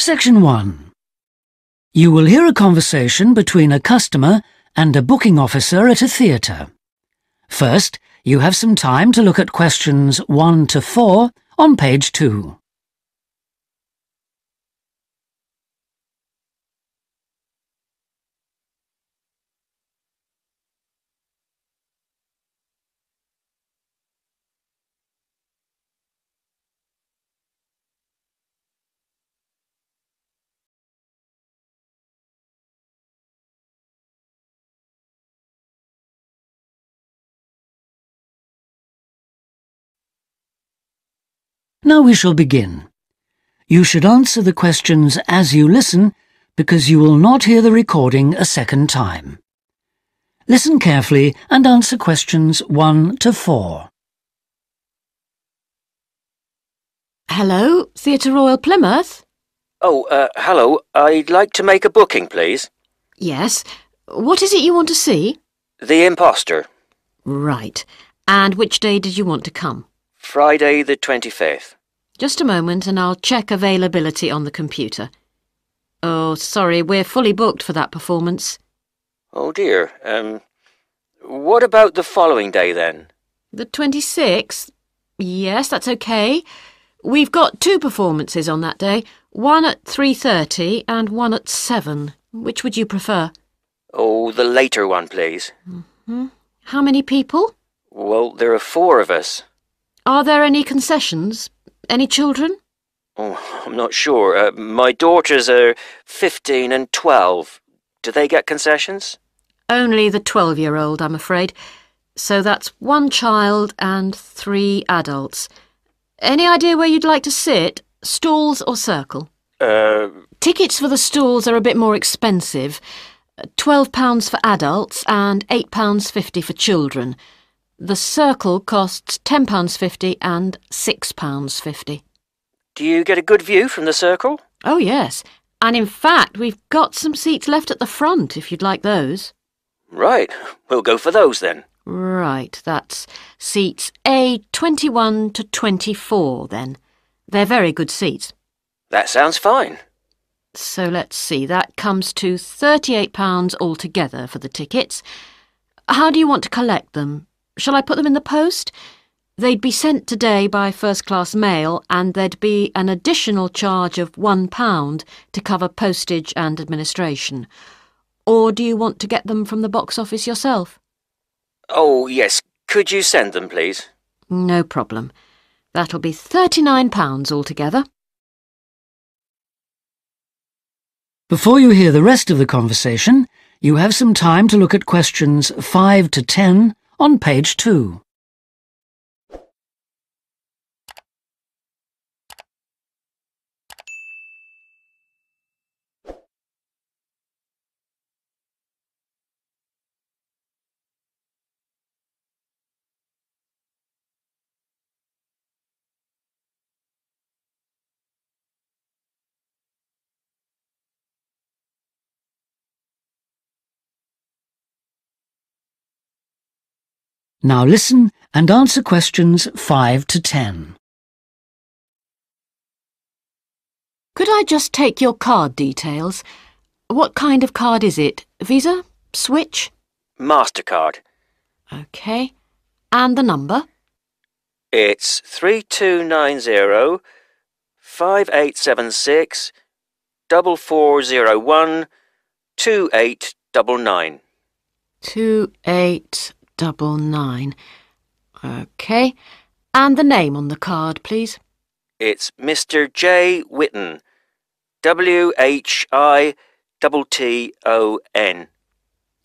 Section 1. You will hear a conversation between a customer and a booking officer at a theatre. First, you have some time to look at questions 1 to 4 on page 2. Now we shall begin. You should answer the questions as you listen because you will not hear the recording a second time. Listen carefully and answer questions 1 to 4. Hello, Theatre Royal Plymouth? Hello. I'd like to make a booking, please. Yes. What is it you want to see? The Imposter. Right. And which day did you want to come? Friday the 25th. Just a moment and I'll check availability on the computer. Oh, sorry, we're fully booked for that performance. Oh dear. What about the following day then? The 26th? Yes, that's okay. We've got 2 performances on that day, one at 3:30 and one at 7. Which would you prefer? Oh, the later one, please. How many people? Well, there are 4 of us. Are there any concessions? Any children? Oh, I'm not sure. My daughters are 15 and 12. Do they get concessions? Only the 12-year-old, I'm afraid. So that's 1 child and 3 adults. Any idea where you'd like to sit? Stalls or circle? Tickets for the stalls are a bit more expensive. £12 for adults and £8.50 for children. The circle costs £10.50 and £6.50. Do you get a good view from the circle? Oh, yes. And in fact, we've got some seats left at the front, if you'd like those. Right. We'll go for those then. Right, that's seats A21 to 24 then. They're very good seats. That sounds fine. So let's see, that comes to £38 altogether for the tickets. How do you want to collect them? Shall I put them in the post? They'd be sent today by first-class mail and there'd be an additional charge of £1 to cover postage and administration. Or do you want to get them from the box office yourself? Oh, yes. Could you send them, please? No problem. That'll be £39 altogether. Before you hear the rest of the conversation, you have some time to look at questions 5 to 10 on page 2. Now listen and answer questions 5 to 10. Could I just take your card details? What kind of card is it? Visa? Switch? MasterCard. OK. And the number? It's 3290 5876 4401 2899. 2899. OK. And the name on the card, please? It's Mr. J. Whitton. WHITTON.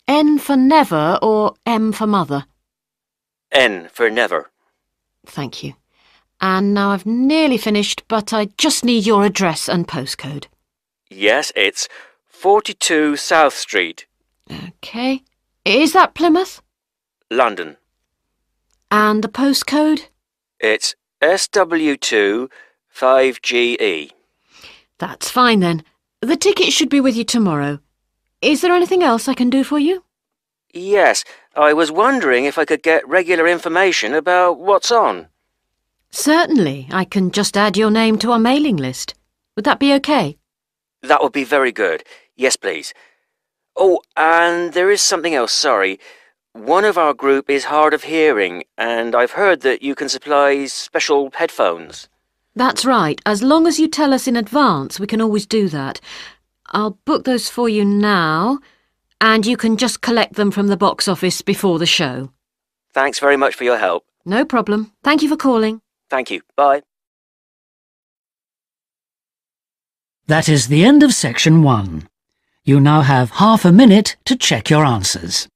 N for never or M for mother? N for never. Thank you. And now I've nearly finished, but I just need your address and postcode. Yes, it's 42 South Street. OK. Is that Plymouth? London. And the postcode? It's SW2 5GE. That's fine then. The ticket should be with you tomorrow. Is there anything else I can do for you? Yes, I was wondering if I could get regular information about what's on. Certainly. I can just add your name to our mailing list. Would that be OK? That would be very good. Yes, please. Oh, and there is something else, sorry. One of our group is hard of hearing, and I've heard that you can supply special headphones. That's right. As long as you tell us in advance, we can always do that. I'll book those for you now, and you can just collect them from the box office before the show. Thanks very much for your help. No problem. Thank you for calling. Thank you. Bye. That is the end of section 1. You now have half a minute to check your answers.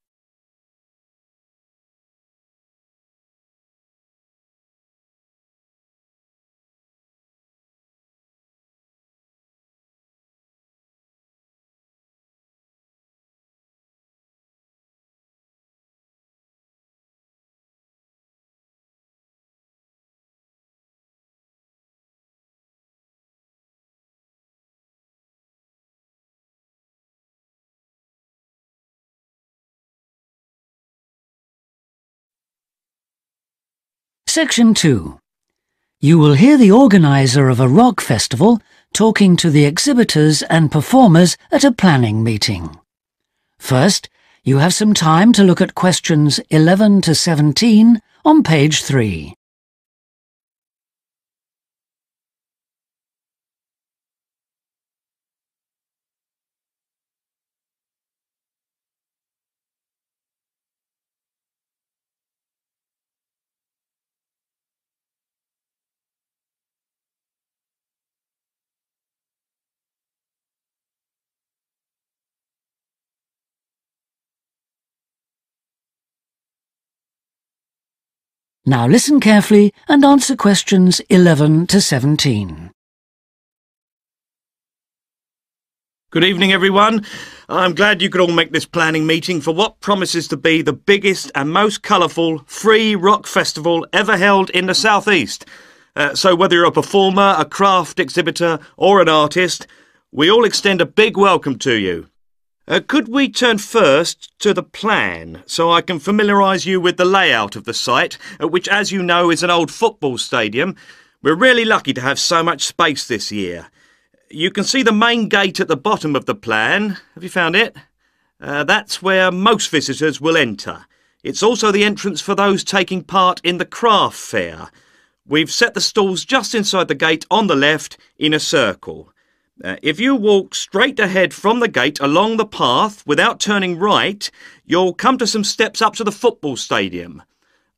Section 2. You will hear the organiser of a rock festival talking to the exhibitors and performers at a planning meeting. First, you have some time to look at questions 11 to 17 on page 3. Now listen carefully and answer questions 11 to 17. Good evening, everyone. I'm glad you could all make this planning meeting for what promises to be the biggest and most colourful free rock festival ever held in the South East. So whether you're a performer, a craft exhibitor or an artist, we all extend a big welcome to you. Could we turn first to the plan so I can familiarise you with the layout of the site, which, as you know, is an old football stadium. We're really lucky to have so much space this year. You can see the main gate at the bottom of the plan. Have you found it? That's where most visitors will enter. It's also the entrance for those taking part in the craft fair. We've set the stalls just inside the gate on the left in a circle. If you walk straight ahead from the gate along the path without turning right, you'll come to some steps up to the football stadium.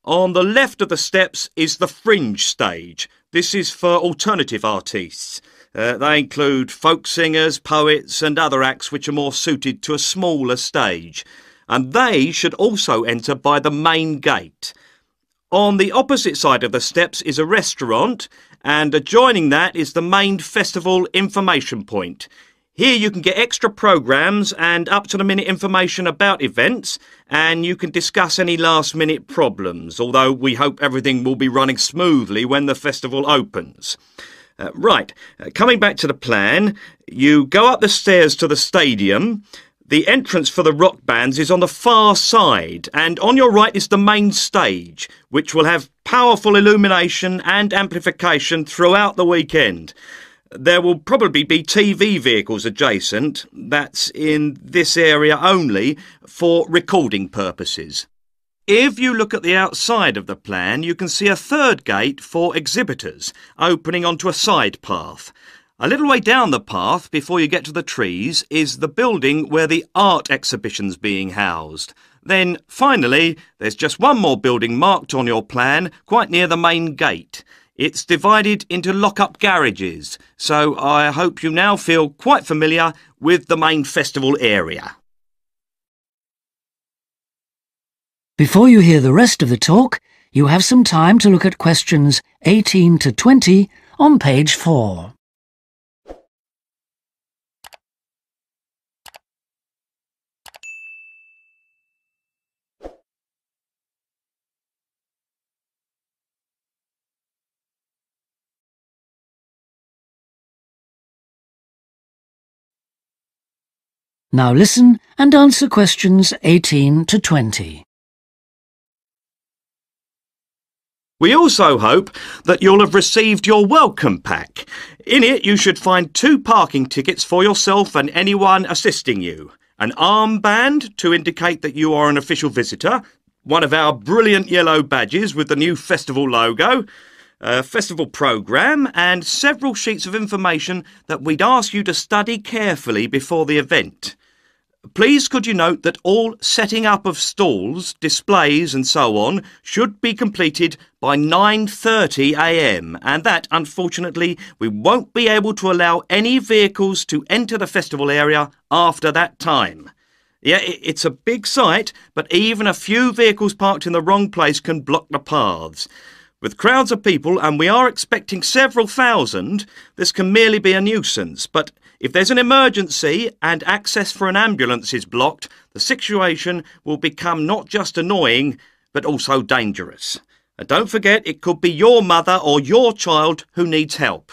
On the left of the steps is the fringe stage. This is for alternative artists. They include folk singers, poets and other acts which are more suited to a smaller stage. And they should also enter by the main gate. On the opposite side of the steps is a restaurant, and adjoining that is the main festival information point. Here you can get extra programmes and up-to-the-minute information about events, and you can discuss any last-minute problems, although we hope everything will be running smoothly when the festival opens. Coming back to the plan, you go up the stairs to the stadium. The entrance for the rock bands is on the far side, and on your right is the main stage, which will have powerful illumination and amplification throughout the weekend. There will probably be TV vehicles adjacent, that's in this area only, for recording purposes. If you look at the outside of the plan, you can see a third gate for exhibitors, opening onto a side path. A little way down the path, before you get to the trees, is the building where the art exhibition's being housed. Then, finally, there's just one more building marked on your plan, quite near the main gate. It's divided into lock-up garages, so I hope you now feel quite familiar with the main festival area. Before you hear the rest of the talk, you have some time to look at questions 18 to 20 on page 4. Now listen and answer questions 18 to 20. We also hope that you'll have received your welcome pack. In it you should find 2 parking tickets for yourself and anyone assisting you, an armband to indicate that you are an official visitor, one of our brilliant yellow badges with the new festival logo, a festival programme, and several sheets of information that we'd ask you to study carefully before the event. Please could you note that all setting up of stalls, displays and so on should be completed by 9:30 a.m. and that, unfortunately, we won't be able to allow any vehicles to enter the festival area after that time. Yeah, it's a big site, but even a few vehicles parked in the wrong place can block the paths. With crowds of people, and we are expecting several thousand, this can merely be a nuisance, but if there's an emergency and access for an ambulance is blocked, the situation will become not just annoying, but also dangerous. And don't forget, it could be your mother or your child who needs help.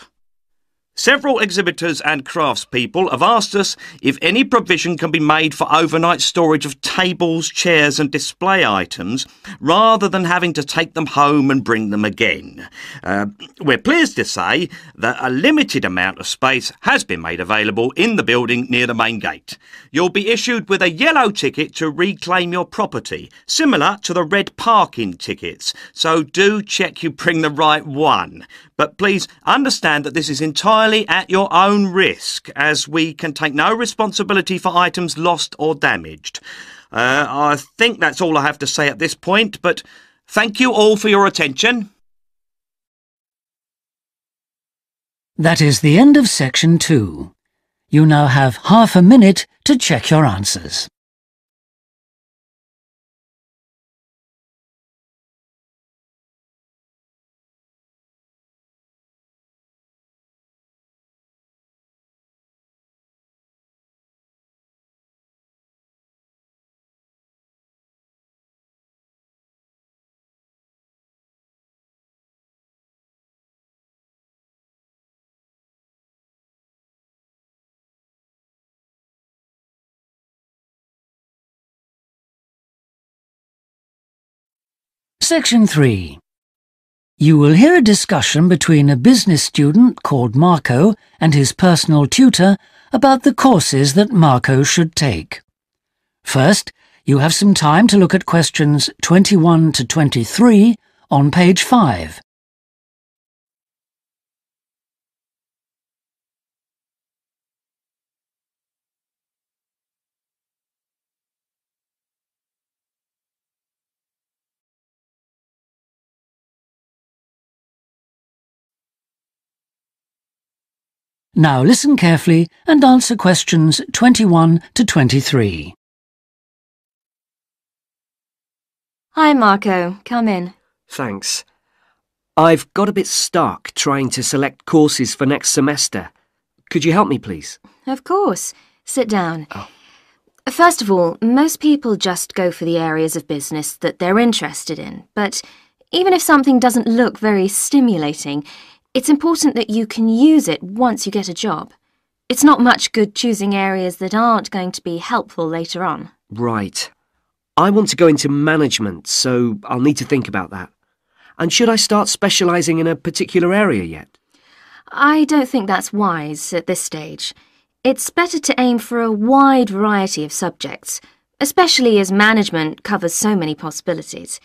Several exhibitors and craftspeople have asked us if any provision can be made for overnight storage of tables, chairs and display items rather than having to take them home and bring them again. We're pleased to say that a limited amount of space has been made available in the building near the main gate. You'll be issued with a yellow ticket to reclaim your property, similar to the red parking tickets, so do check you bring the right one. But please understand that this is entirely at your own risk, as we can take no responsibility for items lost or damaged. I think that's all I have to say at this point, but thank you all for your attention. That is the end of section 2. You now have half a minute to check your answers. Section 3. You will hear a discussion between a business student called Marco and his personal tutor about the courses that Marco should take. First, you have some time to look at questions 21 to 23 on page 5. Now listen carefully and answer questions 21 to 23. Hi, Marco. Come in. Thanks. I've got a bit stuck trying to select courses for next semester. Could you help me, please? Of course. Sit down. Oh. First of all, most people just go for the areas of business that they're interested in. But even if something doesn't look very stimulating, it's important that you can use it once you get a job. It's not much good choosing areas that aren't going to be helpful later on. Right. I want to go into management, so I'll need to think about that. And should I start specialising in a particular area yet? I don't think that's wise at this stage. It's better to aim for a wide variety of subjects, especially as management covers so many possibilities.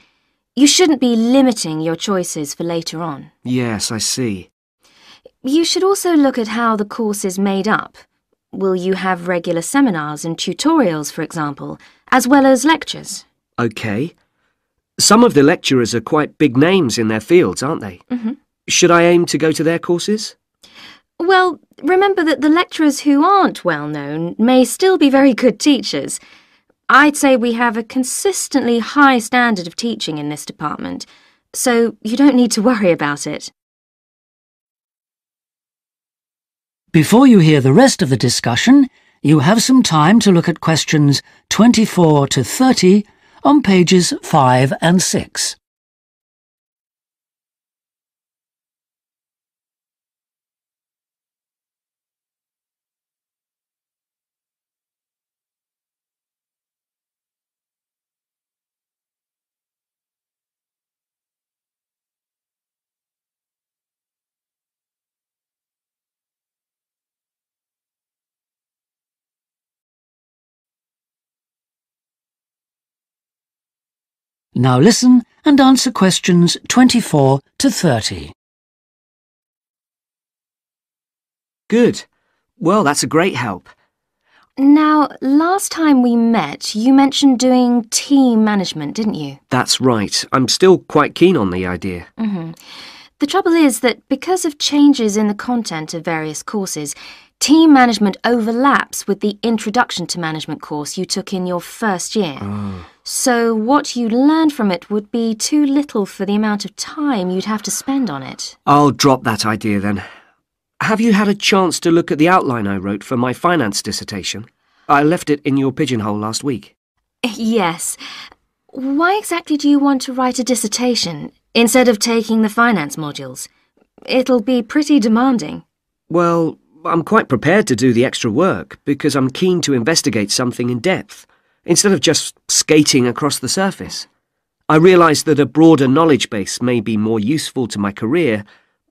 You shouldn't be limiting your choices for later on. Yes, I see. You should also look at how the course is made up. Will you have regular seminars and tutorials, for example, as well as lectures? OK. Some of the lecturers are quite big names in their fields, aren't they? Mm-hmm. Should I aim to go to their courses? Well, remember that the lecturers who aren't well known may still be very good teachers. I'd say we have a consistently high standard of teaching in this department, so you don't need to worry about it. Before you hear the rest of the discussion, you have some time to look at questions 24 to 30 on pages 5 and 6. Now listen and answer questions 24 to 30. Good. Well, that's a great help. Now, last time we met, you mentioned doing team management, didn't you? That's right. I'm still quite keen on the idea. The trouble is that because of changes in the content of various courses, team management overlaps with the Introduction to Management course you took in your first year. So what you learned from it would be too little for the amount of time you'd have to spend on it. I'll drop that idea then. Have you had a chance to look at the outline I wrote for my finance dissertation? I left it in your pigeonhole last week. Yes. Why exactly do you want to write a dissertation instead of taking the finance modules? It'll be pretty demanding. Well, I'm quite prepared to do the extra work because I'm keen to investigate something in depth, instead of just skating across the surface. I realise that a broader knowledge base may be more useful to my career,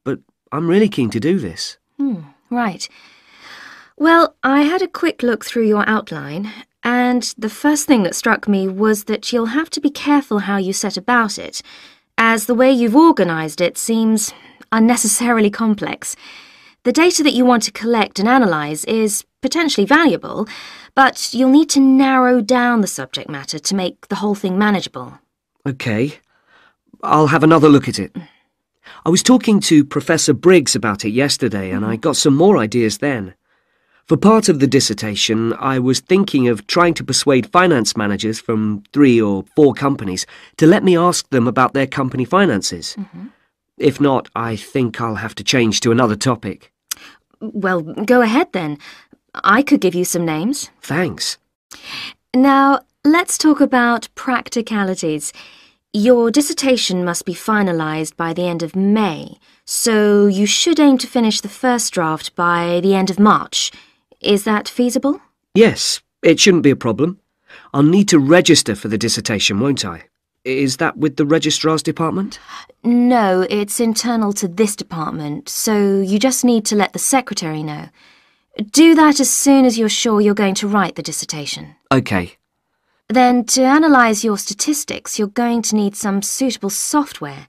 but I'm really keen to do this. Right. Well, I had a quick look through your outline, and the first thing that struck me was that you'll have to be careful how you set about it, as the way you've organised it seems unnecessarily complex. The data that you want to collect and analyse is potentially valuable, but you'll need to narrow down the subject matter to make the whole thing manageable. OK. I'll have another look at it. I was talking to Professor Briggs about it yesterday, and I got some more ideas then. For part of the dissertation, I was thinking of trying to persuade finance managers from 3 or 4 companies to let me ask them about their company finances. If not, I think I'll have to change to another topic. Well, go ahead then. I could give you some names. Thanks. Now, let's talk about practicalities. Your dissertation must be finalised by the end of May, so you should aim to finish the first draft by the end of March. Is that feasible? Yes, it shouldn't be a problem. I'll need to register for the dissertation, won't I? Is that with the registrar's department? No, it's internal to this department, so you just need to let the secretary know. Do that as soon as you're sure you're going to write the dissertation. OK. Then, to analyse your statistics, you're going to need some suitable software.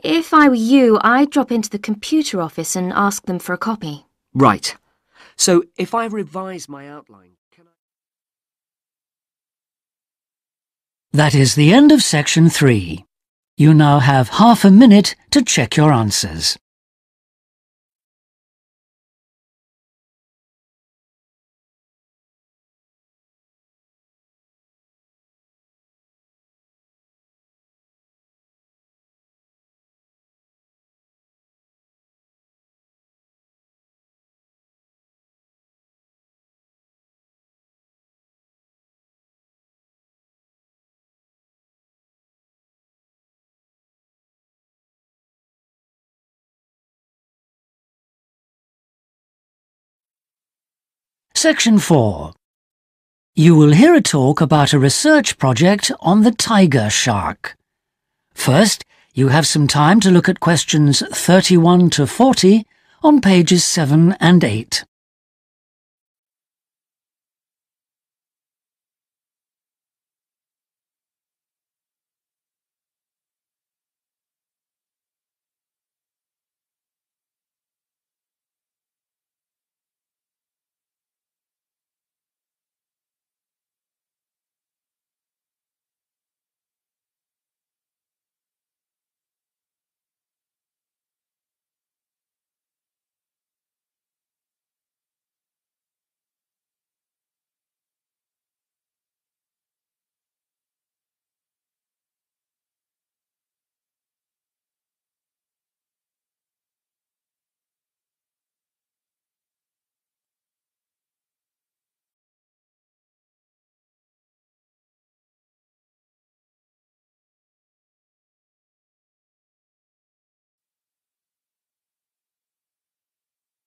If I were you, I'd drop into the computer office and ask them for a copy. Right. So, if I revise my outline, can I... That is the end of section 3. You now have half a minute to check your answers. Section 4. You will hear a talk about a research project on the tiger shark. First, you have some time to look at questions 31 to 40 on pages 7 and 8.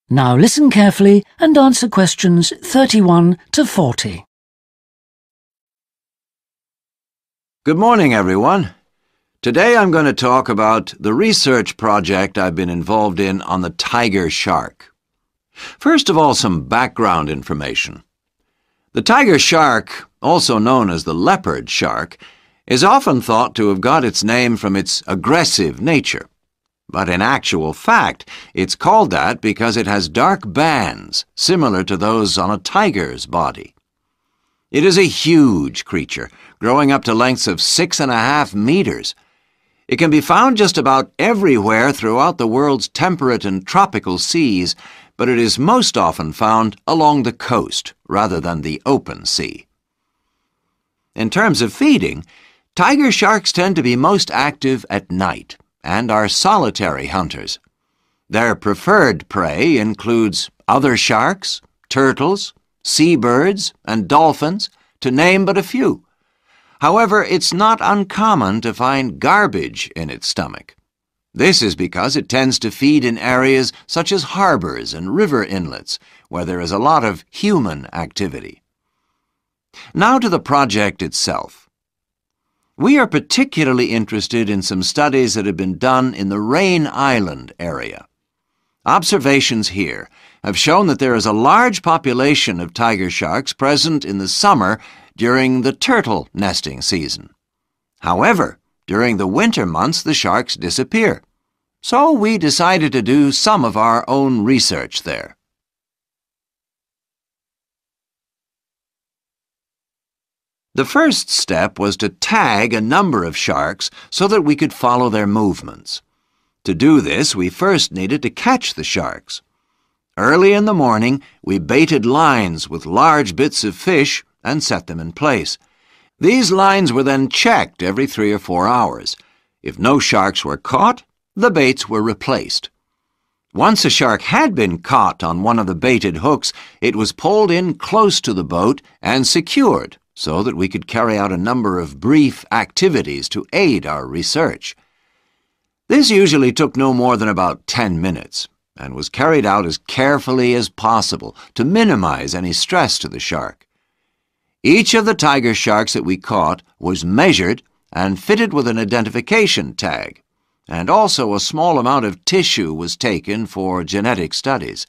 Now listen carefully and answer questions 31 to 40. Good morning, everyone. Today I'm going to talk about the research project I've been involved in on the tiger shark. First of all, some background information. The tiger shark, also known as the leopard shark, is often thought to have got its name from its aggressive nature. But in actual fact, it's called that because it has dark bands similar to those on a tiger's body. It is a huge creature, growing up to lengths of 6.5 meters. It can be found just about everywhere throughout the world's temperate and tropical seas, but it is most often found along the coast rather than the open sea. In terms of feeding, tiger sharks tend to be most active at night and are solitary hunters. Their preferred prey includes other sharks, turtles, seabirds, and dolphins, to name but a few. However, it's not uncommon to find garbage in its stomach. This is because it tends to feed in areas such as harbors and river inlets, where there is a lot of human activity. Now to the project itself. We are particularly interested in some studies that have been done in the Rain Island area. Observations here have shown that there is a large population of tiger sharks present in the summer during the turtle nesting season. However, during the winter months the sharks disappear. So we decided to do some of our own research there. The first step was to tag a number of sharks so that we could follow their movements. To do this, we first needed to catch the sharks. Early in the morning, we baited lines with large bits of fish and set them in place. These lines were then checked every 3 or 4 hours. If no sharks were caught, the baits were replaced. Once a shark had been caught on one of the baited hooks, it was pulled in close to the boat and secured so that we could carry out a number of brief activities to aid our research. This usually took no more than about 10 minutes and was carried out as carefully as possible to minimize any stress to the shark. Each of the tiger sharks that we caught was measured and fitted with an identification tag, and also a small amount of tissue was taken for genetic studies.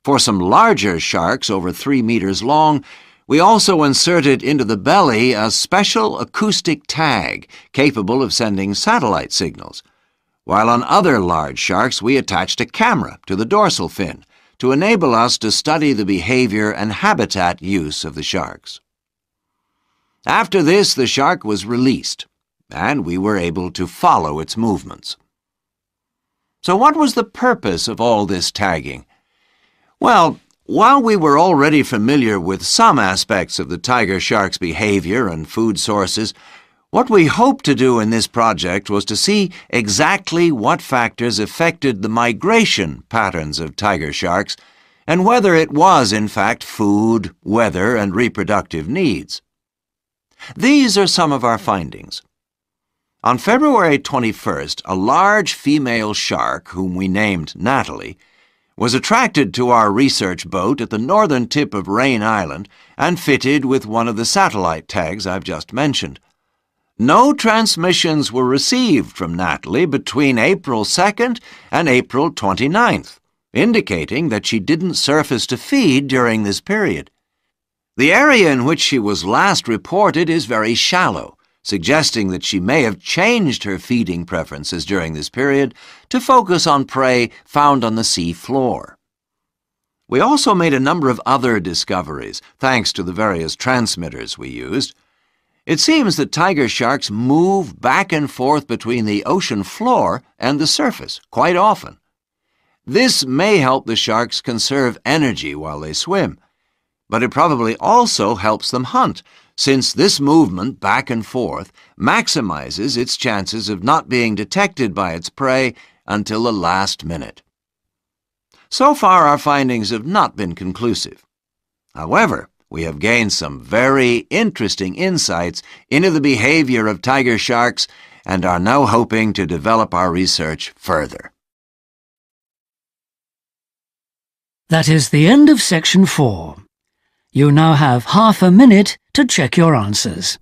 For some larger sharks over 3 meters long, we also inserted into the belly a special acoustic tag capable of sending satellite signals, while on other large sharks we attached a camera to the dorsal fin to enable us to study the behavior and habitat use of the sharks. After this, the shark was released, and we were able to follow its movements. So what was the purpose of all this tagging? Well, while we were already familiar with some aspects of the tiger shark's behavior and food sources, what we hoped to do in this project was to see exactly what factors affected the migration patterns of tiger sharks and whether it was, in fact, food, weather, and reproductive needs. These are some of our findings. On February 21st, a large female shark, whom we named Natalie, was attracted to our research boat at the northern tip of Rain Island and fitted with one of the satellite tags I've just mentioned. No transmissions were received from Natalie between April 2nd and April 29th, indicating that she didn't surface to feed during this period. The area in which she was last reported is very shallow, suggesting that she may have changed her feeding preferences during this period to focus on prey found on the sea floor. We also made a number of other discoveries, thanks to the various transmitters we used. It seems that tiger sharks move back and forth between the ocean floor and the surface quite often. This may help the sharks conserve energy while they swim, but it probably also helps them hunt, since this movement back and forth maximizes its chances of not being detected by its prey until the last minute. So far, our findings have not been conclusive. However, we have gained some very interesting insights into the behavior of tiger sharks and are now hoping to develop our research further. That is the end of section 4. You now have half a minute to check your answers.